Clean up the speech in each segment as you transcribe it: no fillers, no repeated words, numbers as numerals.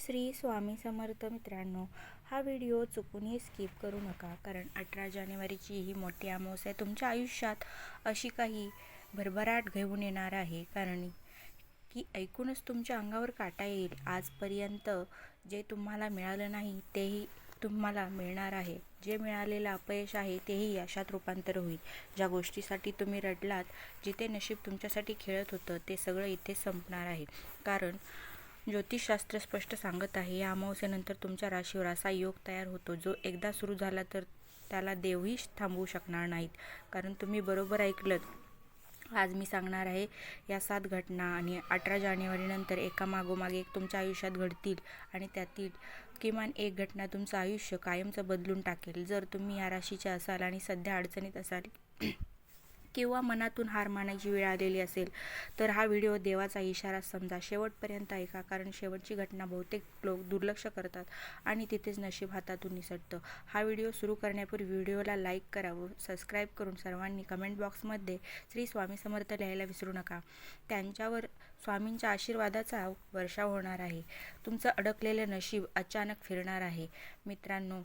श्री स्वामी समर्थ मित्रांनो, हा video चुकूनही skip करू नका, कारण 18 जानेवारीची ही मोठी अमावस्या तुमच्या आयुष्यात अशी काही भरभराट घेऊन येणार आहे, कारण की ऐकूनच तुमच्या अंगावर काटा येईल. आजपर्यंत जे तुम्हाला मिळालं नाही तेही तुम्हाला मिळणार आहे. जे मिळालेलं अपयश आहे तेही यशात रूपांतर होईल. ज्या गोष्टीसाठी तुम्ही रडलात, जिथे नशीब तुमच्यासाठी खेळत होतं, ते सगळं इथे संपणार आहे. कारण ज्योतिषशास्त्र स्पष्ट सांगत आहे, या अमावस्येनंतर तुमच्या राशीवर असा योग तयार होतो, जो एकदा सुरू झाला तर त्याला देवही थांबवू शकणार नाहीत. कारण तुम्ही बरोबर ऐकलत. आज मी सांगणार आहे या 7 घटना आणि 18 जानेवारीनंतर एका मागोमाग एक तुमच्या आयुष्यात घडतील, आणि त्यातील किमान एक घटना तुमचं आयुष्य कायमचं बदलून टाकेल. जर तुम्ही या राशीचे असाल आणि सध्या अडचणीत असाल किंवा मनातून हार मानायची वेळ आलेली असेल, तर हा व्हिडिओ देवाचा इशारा समजा. शेवटपर्यंत ऐका, कारण शेवटची घटना बहुतेक लोक दुर्लक्ष करतात आणि तिथेच नशीब हातातून निसटतं. हा व्हिडिओ सुरू करण्यापूर्वी व्हिडिओला लाईक करा व सबस्क्राईब करून सर्वांनी कमेंट बॉक्समध्ये श्री स्वामी समर्थ लिहायला विसरू नका. त्यांच्यावर स्वामींच्या आशीर्वादाचा वर्षाव होणार आहे. तुमचं अडकलेलं नशीब अचानक फिरणार आहे. मित्रांनो,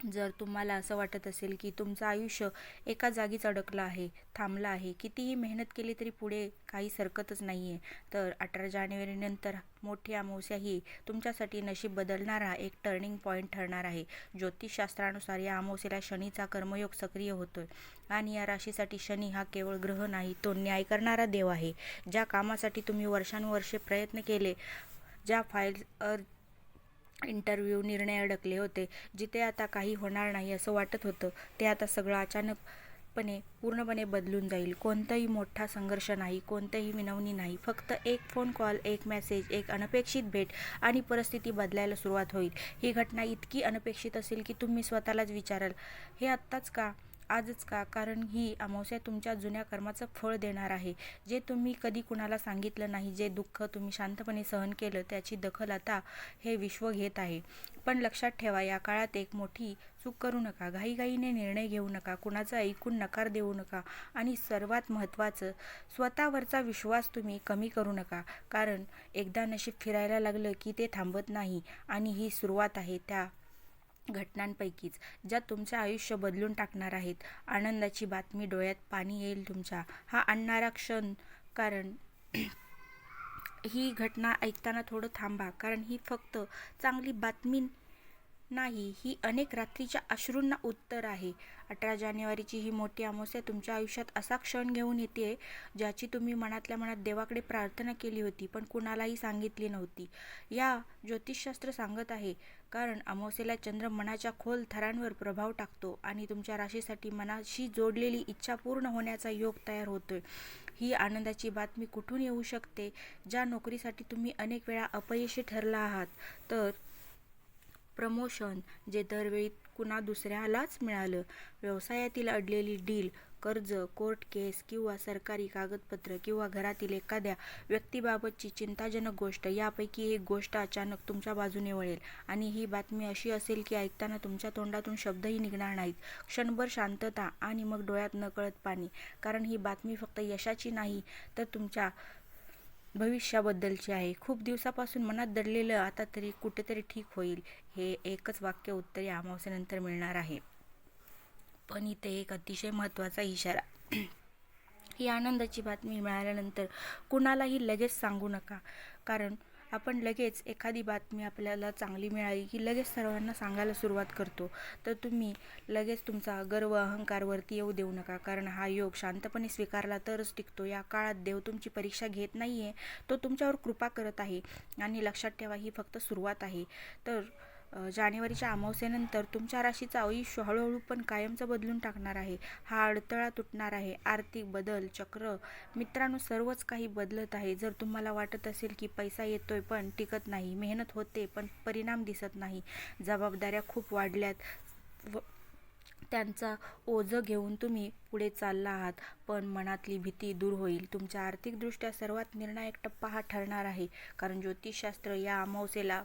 जर तुम्हाला असं वाटत असेल की तुमचं आयुष्य एका जागीच अडकलं आहे, थांबलं आहे, कितीही मेहनत केली तरी पुढे काही सरकतच नाही आहे, तर 18 जानेवारीनंतर मोठी अमावस्या ही तुमच्यासाठी नशीब बदलणारा एक टर्निंग पॉईंट ठरणार आहे. ज्योतिषशास्त्रानुसार या अमावस्येला शनीचा कर्मयोग सक्रिय होतोय, आणि या राशीसाठी शनी हा केवळ ग्रह नाही, तो न्याय करणारा देव आहे. ज्या कामासाठी तुम्ही वर्षानुवर्षे प्रयत्न केले, ज्या फाईल इंटरव्ह्यू निर्णय अडकले होते, जिथे आता काही होणार नाही असं वाटत होतं, ते आता सगळं अचानकपणे पूर्णपणे बदलून जाईल. कोणताही मोठा संघर्ष नाही, कोणतीही विनवणी नाही, फक्त एक फोन कॉल, एक मेसेज, एक अनपेक्षित भेट आणि परिस्थिती बदलायला सुरुवात होईल. ही घटना इतकी अनपेक्षित असेल की तुम्ही स्वतःलाच विचाराल, हे आत्ताच का, आजच का? कारण ही अमावस्या तुमच्या जुन्या कर्माचं फळ देणार आहे. जे तुम्ही कधी कुणाला सांगितलं नाही, जे दुःख तुम्ही शांतपणे सहन केलं, त्याची दखल आता हे विश्व घेत आहे. पण लक्षात ठेवा, या काळात एक मोठी चूक करू नका. घाईघाईने निर्णय घेऊ नका, कुणाचं ऐकून नकार देऊ नका, आणि सर्वात महत्त्वाचं, स्वतःवरचा विश्वास तुम्ही कमी करू नका. कारण एकदा नशीब फिरायला लागलं की ते थांबत नाही, आणि ही सुरुवात आहे त्या घटनांपैकीच ज्या तुमचे आयुष्य बदलून टाकणार आहेत. आनंदाची बातमी, डोळ्यात पाणी येईल तुमच्या, हा आणणारा क्षण. कारण ही घटना ऐकताना थोडं थांबा, कारण ही फक्त चांगली बातमी नाही, ही अनेक रात्रीच्या अश्रूंना उत्तर आहे. 18 जानेवारीची ही मोठी अमावस्या तुमच्या आयुष्यात असा क्षण घेऊन येते, ज्याची तुम्ही मनातल्या मनात देवाकडे प्रार्थना केली होती, पण कुणालाही सांगितली नव्हती. या ज्योतिषशास्त्र सांगत आहे, कारण अमावस्येला चंद्र मनाच्या खोल थरांवर प्रभाव टाकतो, आणि तुमच्या राशीसाठी मनाशी जोडलेली इच्छा पूर्ण होण्याचा योग तयार होतोय. ही आनंदाची बातमी कुठून येऊ शकते? ज्या नोकरीसाठी तुम्ही अनेक वेळा अपयशी ठरला आहात, तर प्रमोशन, जे दरवेळी कुणा दुसऱ्यालाच मिळालं, व्यवसायातील अडलेली डील, कर्ज, कोर्ट केस किंवा सरकारी कागदपत्र, किंवा घरातील एखाद्या व्यक्तीबाबतची चिंताजनक गोष्ट, यापैकी एक गोष्ट अचानक तुमच्या बाजूने वळेल. आणि ही बातमी अशी असेल की ऐकताना तुमच्या तोंडातून शब्दही निघणार नाहीत. क्षणभर शांतता आणि मग डोळ्यात नकळत पाणी. कारण ही बातमी फक्त यशाची नाही, तर तुमच्या भविष्याबद्दलची आहे. खूप दिवसापासून मनात दडलेलं आता तरी कुठेतरी ठीक होईल, हे एकच वाक्य उत्तर या अमावस्येनंतर मिळणार आहे. पण इथे एक अतिशय महत्त्वाचा इशारा. ही आनंदाची बातमी मिळाल्यानंतर कुणालाही लगेच सांगू नका. कारण आपण लगेच एखादी बातमी आपल्याला चांगली मिळाली की लगेच सर्वांना सांगायला सुरुवात करतो, तर तुम्ही लगेच तुमचा गर्व, अहंकार वरती येऊ देऊ नका. कारण हा योग शांतपणे स्वीकारला तरच टिकतो. या काळात देव तुमची परीक्षा घेत नाही आहे, तो तुमच्यावर कृपा करत आहे. आणि लक्षात ठेवा, ही फक्त सुरुवात आहे. तर जानेवारीच्या अमावस्येनंतर तुमच्या राशीचं आयुष्य हळूहळू पण कायमचं बदलून टाकणार आहे. हा अडथळा तुटणार आहे. आर्थिक बदल चक्र, मित्रांनो, सर्वच काही बदलत आहे. जर तुम्हाला वाटत असेल की पैसा येतोय पण टिकत नाही, मेहनत होते पण परिणाम दिसत नाही, जबाबदाऱ्या खूप वाढल्यात, त्यांचा ओझं घेऊन तुम्ही पुढे चालला आहात, पण मनातली भीती दूर होईल. तुमच्या आर्थिकदृष्ट्या सर्वात निर्णायक टप्पा हा ठरणार आहे. कारण ज्योतिषशास्त्र या अमावस्येला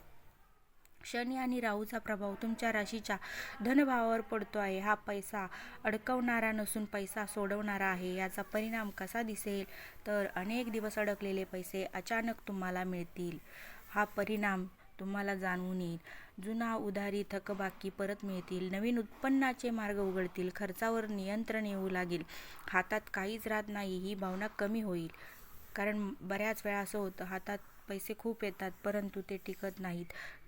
शनी आणि राहूचा प्रभाव तुमच्या राशीच्या धनभावावर पडतो आहे. हा पैसा अडकवणारा नसून पैसा सोडवणारा आहे. याचा परिणाम कसा दिसेल? तर अनेक दिवस अडकलेले पैसे अचानक तुम्हाला मिळतील. हा परिणाम तुम्हाला जाणवून येईल. जुना उधारी थकबाकी परत मिळतील, नवीन उत्पन्नाचे मार्ग उघडतील, खर्चावर नियंत्रण येऊ लागेल, हातात काहीच राहत नाही ही भावना कमी होईल. कारण बऱ्याच वेळा असं होतं, हातात पैसे खूप येतात परंतु ते टिकत नाहीत,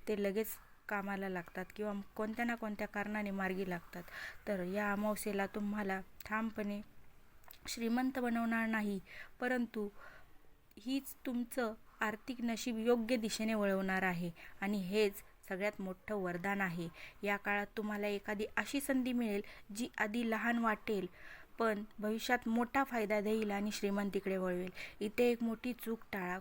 ते लगेच कामाला लागतात किंवा कोणत्या ना कोणत्या कारणाने मार्गी लागतात. तर या अमावस्येला तुम्हाला ठामपणे श्रीमंत बनवणार नाही, परंतु हीच तुमचं आर्थिक नशीब योग्य दिशेने वळवणार आहे आणि हेच सगळ्यात मोठं वरदान आहे. या काळात तुम्हाला एखादी अशी संधी मिळेल जी आधी लहान वाटेल पण भविष्यात मोठा फायदा देईल आणि श्रीमंतीकडे वळवेल. इथे एक मोठी चूक टाळा.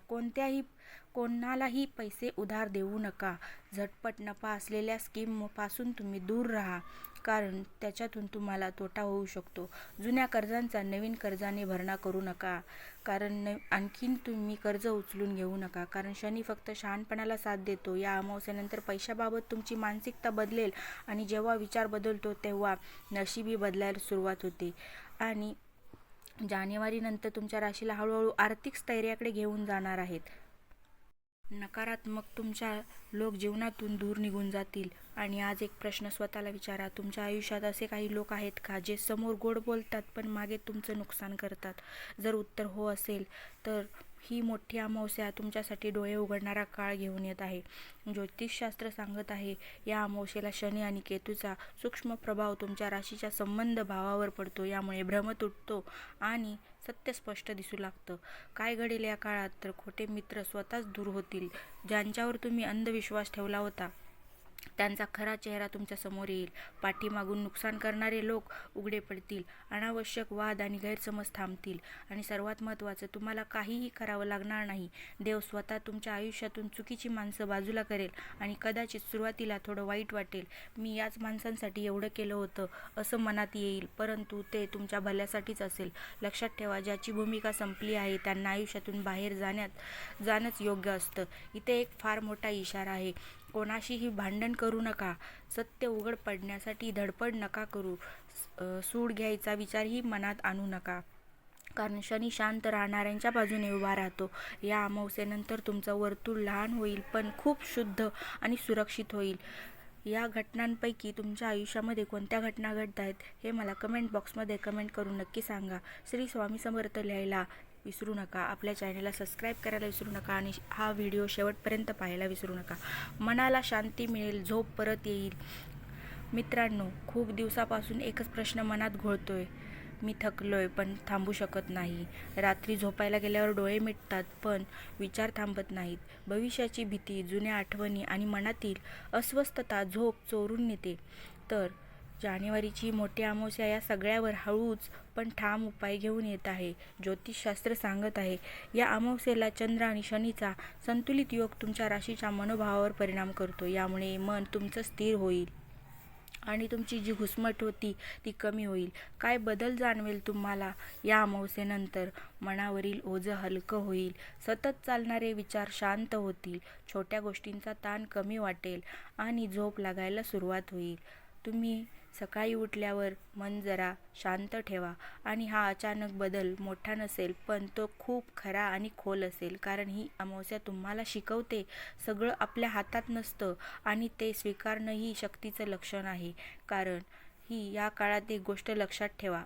कोणालाही पैसे उधार देऊ नका. झटपट नफा असलेल्या स्कीमपासून तुम्ही दूर राहा, कारण त्याच्यातून तुम्हाला तोटा होऊ शकतो. जुन्या कर्जांचा नवीन कर्जाने भरणा करू नका, कारण आणखीन तुम्ही कर्ज उचलून घेऊ नका, कारण शनी फक्त शहाणपणाला साथ देतो. या अमावस्येनंतर पैशाबाबत तुमची मानसिकता बदलेल आणि जेव्हा विचार बदलतो तेव्हा नशीबही बदलायला सुरुवात होते. आणि जानेवारीनंतर तुमच्या राशीला हळूहळू आर्थिक स्थैर्याकडे घेऊन जाणार आहेत. नकारात्मक तुमच्या लोक जीवनातून दूर निघून जातील. आणि आज एक प्रश्न स्वतःला विचारा, तुमच्या आयुष्यात असे काही लोक आहेत का जे समोर गोड बोलतात पण मागे तुमचं नुकसान करतात? जर उत्तर हो असेल तर ही मोठी अमावस्या तुमच्यासाठी डोळे उघडणारा काळ घेऊन येत आहे. ज्योतिषशास्त्र सांगत आहे या अमावस्येला शनी आणि केतूचा सूक्ष्म प्रभाव तुमच्या राशीच्या संबंध भावावर पडतो. यामुळे भ्रम तुटतो आणि सत्य स्पष्ट दिसू लागतं. काय घडेल या काळात? तर खोटे मित्र स्वतःच दूर होतील. ज्यांच्यावर तुम्ही अंधविश्वास ठेवला होता त्यांचा खरा चेहरा तुमच्या समोर येईल. पाठीमागून नुकसान करणारे लोक उघडे पडतील. अनावश्यक वाद आणि गैरसमज थांबतील. आणि सर्वात महत्त्वाचं, तुम्हाला काहीही करावं लागणार नाही. देव स्वतः तुमच्या आयुष्यातून चुकीची माणसं बाजूला करेल. आणि कदाचित सुरुवातीला थोडं वाईट वाटेल, मी याच माणसांसाठी एवढं केलं होतं असं मनात येईल, परंतु ते तुमच्या भल्यासाठीच असेल. लक्षात ठेवा, ज्याची भूमिका संपली आहे त्यांना आयुष्यातून बाहेर जाणंच योग्य असतं. इथे एक फार मोठा इशारा आहे. कोणाशीही भांडण करू नका. सत्य उघड पडण्यासाठी धडपड नका करू. सूड घ्यायचा विचारही मनात आणू नका, कारण शनी शांत राहणाऱ्यांच्या बाजूने उभा राहतो. या अमावस्येनंतर तुमचं वर्तुळ लहान होईल पण खूप शुद्ध आणि सुरक्षित होईल. या घटनांपैकी तुमच्या आयुष्यामध्ये कोणत्या घटना घडत आहेत हे मला कमेंट बॉक्समध्ये कमेंट करून नक्की सांगा. श्री स्वामी समर्थ लिहायला विसरू नका. आपल्या चॅनलला सबस्क्राईब करायला विसरू नका आणि हा व्हिडिओ शेवटपर्यंत पाहायला विसरू नका. मनाला शांती मिळेल, झोप परत येईल. मित्रांनो, खूप दिवसापासून एकच प्रश्न मनात घोळतोय, मी थकलोय पण थांबू शकत नाही. रात्री झोपायला गेल्यावर डोळे मिटतात पण विचार थांबत नाहीत. भविष्याची भीती, जुन्या आठवणी आणि मनातील अस्वस्थता झोप चोरून नेते. तर जानेवारीची मोठी अमावस्या या सगळ्यावर हळूच पण ठाम उपाय घेऊन येत आहे. ज्योतिषशास्त्र सांगत आहे या अमावस्येला चंद्र आणि शनीचा संतुलित योग तुमच्या राशीच्या मनोभावावर परिणाम करतो. यामुळे मन तुमचं स्थिर होईल आणि तुमची जी घुसमट होती ती कमी होईल. काय बदल जाणवेल तुम्हाला या अमावस्येनंतर? मनावरील ओझं हलकं होईल. सतत चालणारे विचार शांत होतील. छोट्या गोष्टींचा ताण कमी वाटेल आणि झोप लागायला सुरुवात होईल. तुम्ही सकाळी उठल्यावर मन जरा शांत ठेवा. आणि हा अचानक बदल मोठा नसेल पण तो खूप खरा आणि खोल असेल, कारण ही अमावस्या तुम्हाला शिकवते सगळं आपल्या हातात नसतं आणि ते स्वीकारणंही शक्तीचं लक्षण आहे. कारण या काळात एक गोष्ट लक्षात ठेवा,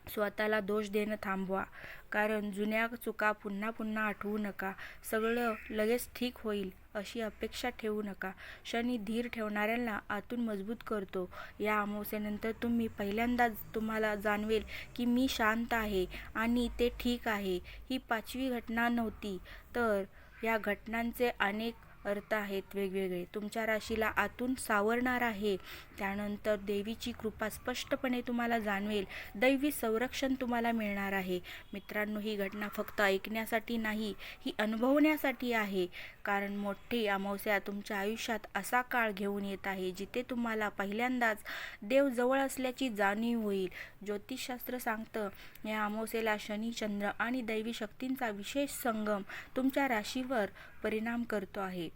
स्वतःला दोष देणं थांबवा, कारण जुन्या चुका पुन्हा पुन्हा आठवू नका. सगळं लगेच ठीक होईल अशी अपेक्षा ठेवू नका. शनी धीर ठेवणाऱ्यांना आतून मजबूत करतो. या अमावस्येनंतर तुम्ही पहिल्यांदाच तुम्हाला जाणवेल की मी शांत आहे आणि ते ठीक आहे. ही 5वी घटना नव्हती, तर या घटनांचे अनेक अर्थ आहेत वेगवेगळे. तुमच्या राशीला आतून सावरणार आहे. त्यानंतर देवीची कृपा स्पष्टपणे तुम्हाला जाणवेल. दैवी संरक्षण तुम्हाला मिळणार आहे. मित्रांनो, ही घटना फक्त ऐकण्यासाठी नाही, ही अनुभवण्यासाठी आहे. कारण मोठी अमावस्या तुमच्या आयुष्यात असा काळ घेऊन येत आहे जिथे तुम्हाला पहिल्यांदाच देव जवळ असल्याची जाणीव होईल. ज्योतिषशास्त्र सांगतं या अमावस्येला शनी, चंद्र आणि दैवी शक्तींचा विशेष संगम तुमच्या राशीवर परिणाम करतो आहे.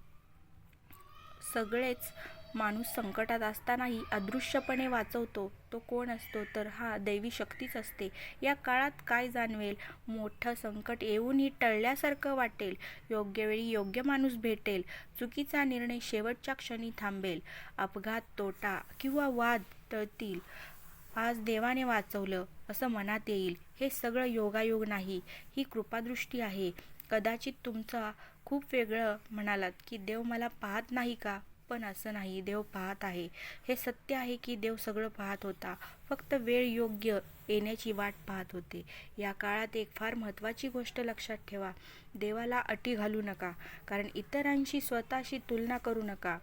सगळेच माणूस संकटात असतानाही अदृश्यपणे वाचवतो तो कोण असतो, तर हा दैवी शक्तीच असते. या काळात काय जाणवेल? मोठं संकट येऊनही टळल्यासारखं वाटेल. योग्य वेळी योग्य माणूस भेटेल. चुकीचा निर्णय शेवटच्या क्षणी थांबेल. अपघात, तोटा किंवा वाद टळतील. आज देवाने वाचवलं असं मनात येईल. हे सगळं योगायोग नाही, ही कृपादृष्टी आहे. कदाचित तुमचा खूप वेगळं म्हणालात की देव मला पाहत नाही का? पण असं नाही, देव पाहत आहे. हे सत्य आहे की देव सगळं पाहत होता, फक्त वेळ योग्य येण्याची वाट पाहत होते. या काळात एक फार महत्त्वाची गोष्ट लक्षात ठेवा. देवाला अटी घालू नका, कारण इतरांशी स्वतःशी तुलना करू नका.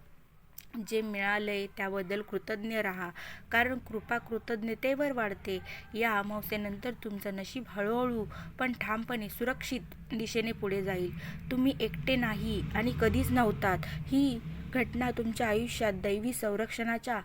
जे मिळालंय त्याबद्दल कृतज्ञ राहा, कारण कृपा कृतज्ञतेवर वाढते. या अमावस्येनंतर तुमचं नशीब हळूहळू पण ठामपणे सुरक्षित दिशेने पुढे जाईल. तुम्ही एकटे नाही आणि कधीच नव्हतात. ही घटना तुमच्या आयुष्यात दैवी संरक्षणाच्या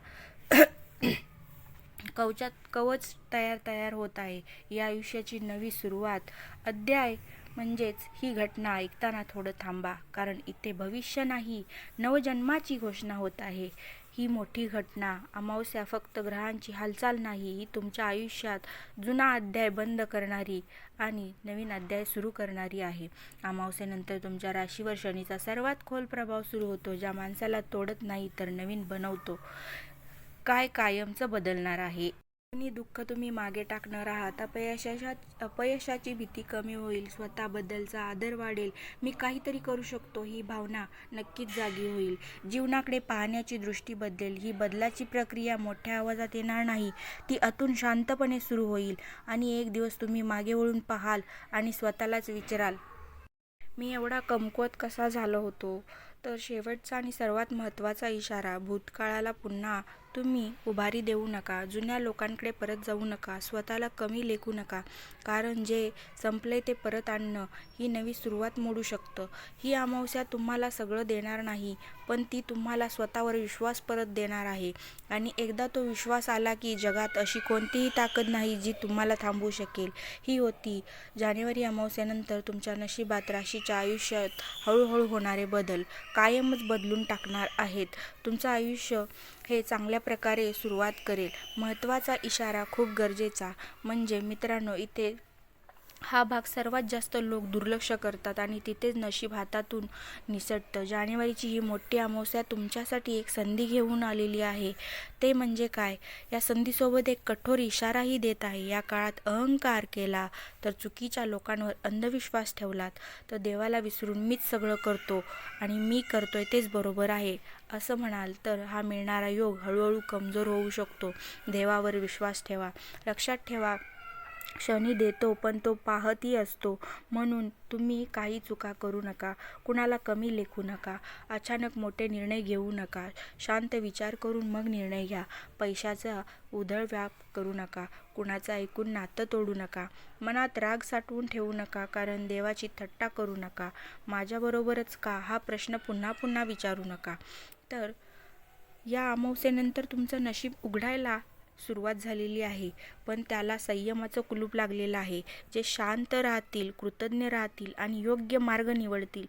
कवच तयार होत आहे. या आयुष्याची नवी सुरुवात अध्याय म्हणजेच ही घटना ऐकताना थोडं थांबा, कारण इथे भविष्य नाही, नवजन्माची घोषणा होत आहे. ही मोठी घटना अमावस्या फक्त ग्रहांची हालचाल नाही, ही तुमच्या आयुष्यात जुना अध्याय बंद करणारी आणि नवीन अध्याय सुरू करणारी आहे. अमावस्येनंतर तुमच्या राशीवर शनीचा सर्वात खोल प्रभाव सुरू होतो, ज्या माणसाला तोडत नाही तर नवीन बनवतो. काय कायमचं बदलणार आहे. आणि दुःख तुम्ही मागे टाकणार आहात. अपयशाची भीती कमी होईल. स्वतःबद्दलचा आदर वाढेल. मी काहीतरी करू शकतो ही भावना नक्कीच जागी होईल. जीवनाकडे पाहण्याची दृष्टी बदलेल. ही बदलाची प्रक्रिया मोठ्या आवाजात येणार नाही, ती आतून शांतपणे सुरू होईल. आणि एक दिवस तुम्ही मागे वळून पाहाल आणि स्वतःलाच विचाराल, मी एवढा कमकुवत कसा झालो होतो. तर शेवटचा आणि सर्वात महत्त्वाचा इशारा, भूतकाळाला पुन्हा तुम्ही उभारी देऊ नका. जुन्या लोकांकडे परत जाऊ नका. स्वतःला कमी लेखू नका, कारण जे संपले ते परत आणणं ही नवी सुरुवात मोडू शकतं. ही अमावस्या तुम्हाला सगळं देणार नाही, पण ती तुम्हाला स्वतःवर विश्वास परत देणार आहे. आणि एकदा तो विश्वास आला की जगात अशी कोणतीही ताकद नाही जी तुम्हाला थांबवू शकेल. ही होती जानेवारी अमावस्येनंतर तुमच्या नशिबात, राशीच्या आयुष्यात हळूहळू होणारे बदल कायमच बदलून टाकणार आहेत. तुमचं आयुष्य हे चांगल्या प्रकारे सुरुवात करेल. महत्त्वाचा इशारा, खूप गरजेचा. म्हणजे मित्रांनो, इथे हा भाग सर्वात जास्त लोक दुर्लक्ष करतात आणि तिथेच नशीब हातातून निसटतं. जानेवारीची ही मोठी अमावस्या तुमच्यासाठी एक संधी घेऊन आलेली आहे. ते म्हणजे काय? या संधीसोबत एक कठोर इशाराही देत आहे. या काळात अहंकार केला तर, चुकीच्या लोकांवर अंधविश्वास ठेवलात तर, देवाला विसरून मीच सगळं करतो आणि मी करतोय तेच बरोबर आहे असं म्हणाल तर, हा मिळणारा योग हळूहळू कमजोर होऊ शकतो. देवावर विश्वास ठेवा. लक्षात ठेवा, शनी देतो पण तो पाहतही असतो. म्हणून तुम्ही काही चुका करू नका. कुणाला कमी लेखू नका. अचानक मोठे निर्णय घेऊ नका. शांत विचार करून मग निर्णय घ्या. पैशाचा उधळव्याप करू नका. कुणाचं ऐकून नातं तोडू नका. मनात राग साठवून ठेवू नका, कारण देवाची थट्टा करू नका. माझ्याबरोबरच का हा प्रश्न पुन्हा पुन्हा विचारू नका. तर या अमावस्येनंतर तुमचं नशीब उघडायला सुरुवात झालेली आहे, पण त्याला संयमाचं कुलूप लागलेलं आहे. जे शांत राहतील, कृतज्ञ राहतील आणि योग्य मार्ग निवडतील